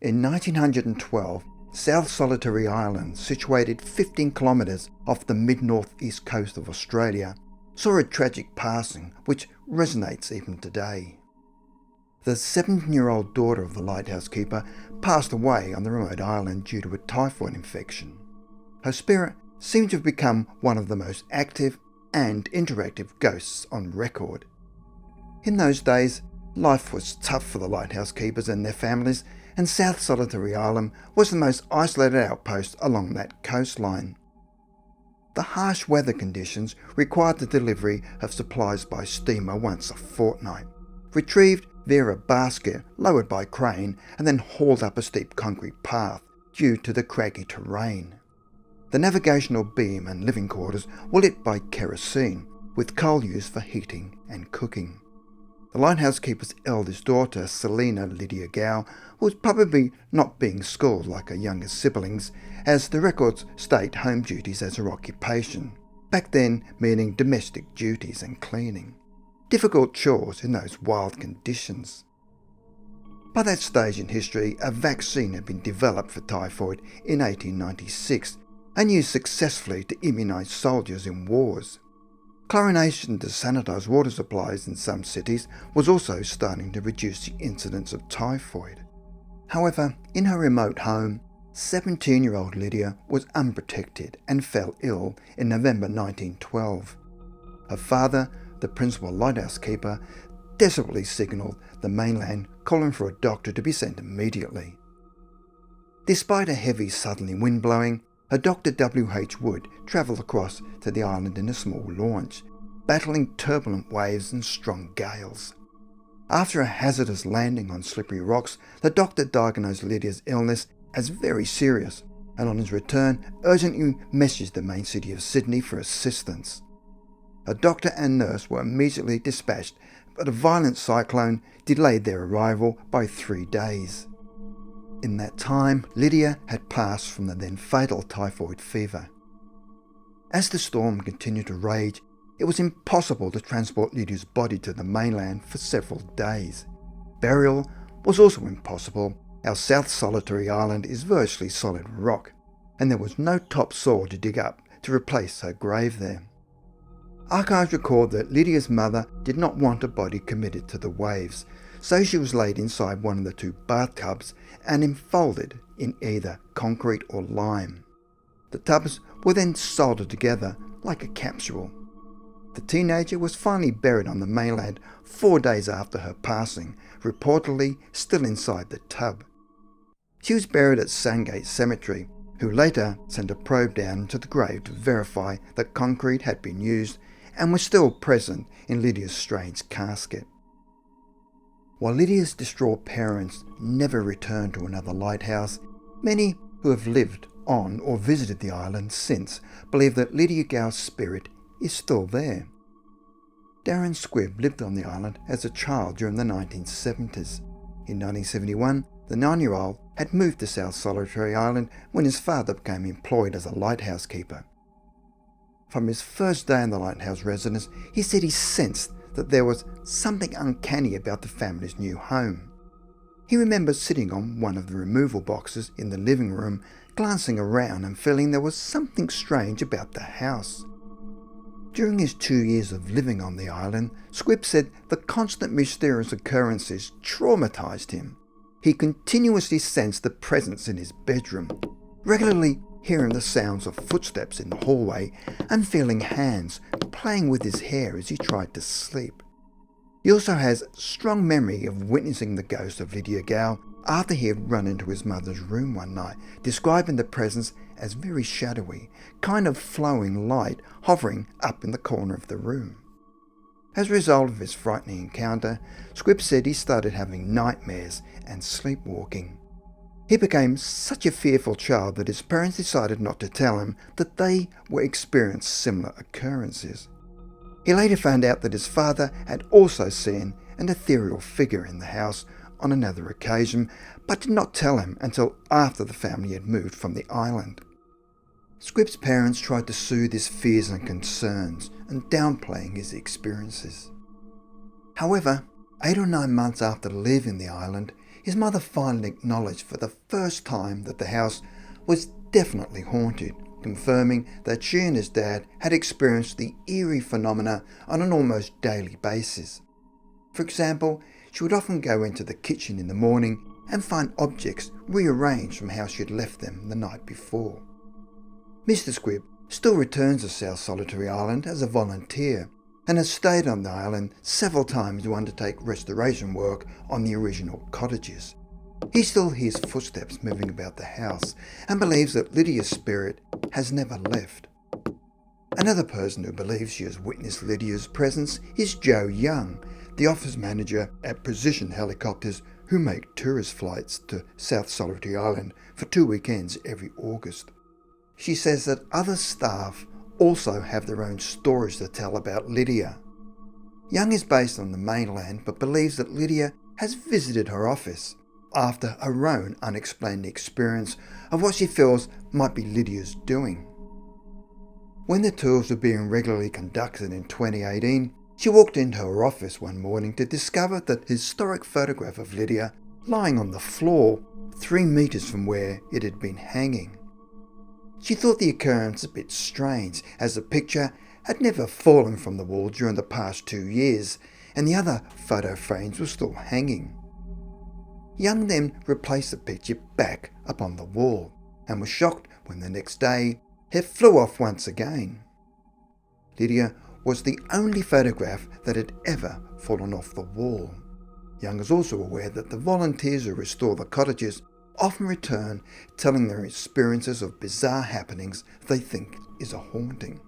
In 1912, South Solitary Island, situated 15 kilometres off the mid-northeast coast of Australia, saw a tragic passing which resonates even today. The 17-year-old daughter of the lighthouse keeper passed away on the remote island due to a typhoid infection. Her spirit seemed to have become one of the most active and interactive ghosts on record. In those days, life was tough for the lighthouse keepers and their families, and South Solitary Island was the most isolated outpost along that coastline. The harsh weather conditions required the delivery of supplies by steamer once a fortnight, retrieved via a basket lowered by crane and then hauled up a steep concrete path due to the craggy terrain. The navigational beam and living quarters were lit by kerosene, with coal used for heating and cooking. The lighthouse keeper's eldest daughter, Selina Lydia Gow, was probably not being schooled like her younger siblings, as the records state home duties as her occupation, back then meaning domestic duties and cleaning. Difficult chores in those wild conditions. By that stage in history, a vaccine had been developed for typhoid in 1896 and used successfully to immunise soldiers in wars. Chlorination to sanitise water supplies in some cities was also starting to reduce the incidence of typhoid. However, in her remote home, 17-year-old Lydia was unprotected and fell ill in November 1912. Her father, the principal lighthouse keeper, desperately signalled the mainland, calling for a doctor to be sent immediately. Despite a heavy southerly wind blowing, a Dr. W.H. Wood travelled across to the island in a small launch, battling turbulent waves and strong gales. After a hazardous landing on slippery rocks, the doctor diagnosed Lydia's illness as very serious, and on his return urgently messaged the main city of Sydney for assistance. A doctor and nurse were immediately dispatched, but a violent cyclone delayed their arrival by 3 days. In that time, Lydia had passed from the then fatal typhoid fever. As the storm continued to rage, it was impossible to transport Lydia's body to the mainland for several days. Burial was also impossible. Our South Solitary Island is virtually solid rock, and there was no topsoil to dig up to replace her grave there. Archives record that Lydia's mother did not want her body committed to the waves, so she was laid inside one of the 2 bathtubs and enfolded in either concrete or lime. The tubs were then soldered together like a capsule. The teenager was finally buried on the mainland 4 days after her passing, reportedly still inside the tub. She was buried at Sandgate Cemetery, who later sent a probe down to the grave to verify that concrete had been used and was still present in Lydia's strange casket. While Lydia's distraught parents never returned to another lighthouse, many who have lived on or visited the island since believe that Lydia Gow's spirit is still there. Darren Squibb lived on the island as a child during the 1970s. In 1971, the 9-year-old had moved to South Solitary Island when his father became employed as a lighthouse keeper. From his first day in the lighthouse residence, he said he sensed that there was something uncanny about the family's new home. He remembers sitting on one of the removal boxes in the living room, glancing around and feeling there was something strange about the house. During his 2 years of living on the island, Squibb said the constant mysterious occurrences traumatised him. He continuously sensed the presence in his bedroom, regularly hearing the sounds of footsteps in the hallway and feeling hands playing with his hair as he tried to sleep. He also has strong memory of witnessing the ghost of Lydia Gow after he had run into his mother's room one night, describing the presence as very shadowy, kind of flowing light hovering up in the corner of the room. As a result of his frightening encounter, Squibb said he started having nightmares and sleepwalking. He became such a fearful child that his parents decided not to tell him that they were experiencing similar occurrences. He later found out that his father had also seen an ethereal figure in the house on another occasion, but did not tell him until after the family had moved from the island. Squibb's parents tried to soothe his fears and concerns and downplaying his experiences. However, 8 or 9 months after leaving the island, his mother finally acknowledged for the first time that the house was definitely haunted, confirming that she and his dad had experienced the eerie phenomena on an almost daily basis. For example, she would often go into the kitchen in the morning and find objects rearranged from how she had left them the night before. Mr. Squibb still returns to South Solitary Island as a volunteer and has stayed on the island several times to undertake restoration work on the original cottages. He still hears footsteps moving about the house and believes that Lydia's spirit has never left. Another person who believes she has witnessed Lydia's presence is Joe Young, the office manager at Precision Helicopters who make tourist flights to South Solitary Island for 2 weekends every August. She says that other staff also have their own stories to tell about Lydia. Young is based on the mainland but believes that Lydia has visited her office after her own unexplained experience of what she feels might be Lydia's doing. When the tours were being regularly conducted in 2018, she walked into her office one morning to discover that historic photograph of Lydia lying on the floor 3 meters from where it had been hanging. She thought the occurrence a bit strange, as the picture had never fallen from the wall during the past 2 years, and the other photo frames were still hanging. Young then replaced the picture back up on the wall, and was shocked when the next day it flew off once again. Lydia was the only photograph that had ever fallen off the wall. Young is also aware that the volunteers who restore the cottages often return telling their experiences of bizarre happenings they think is a haunting.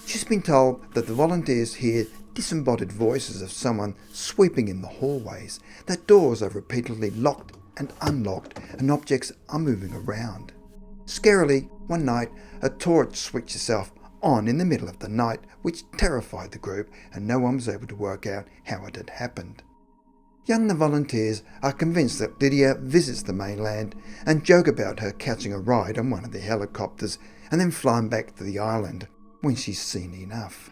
She's been told that the volunteers hear disembodied voices of someone sweeping in the hallways, that doors are repeatedly locked and unlocked and objects are moving around. Scarily, one night a torch switched itself on in the middle of the night, which terrified the group and no one was able to work out how it had happened. Young and the volunteers are convinced that Lydia visits the mainland and joke about her catching a ride on one of the helicopters and then flying back to the island when she's seen enough.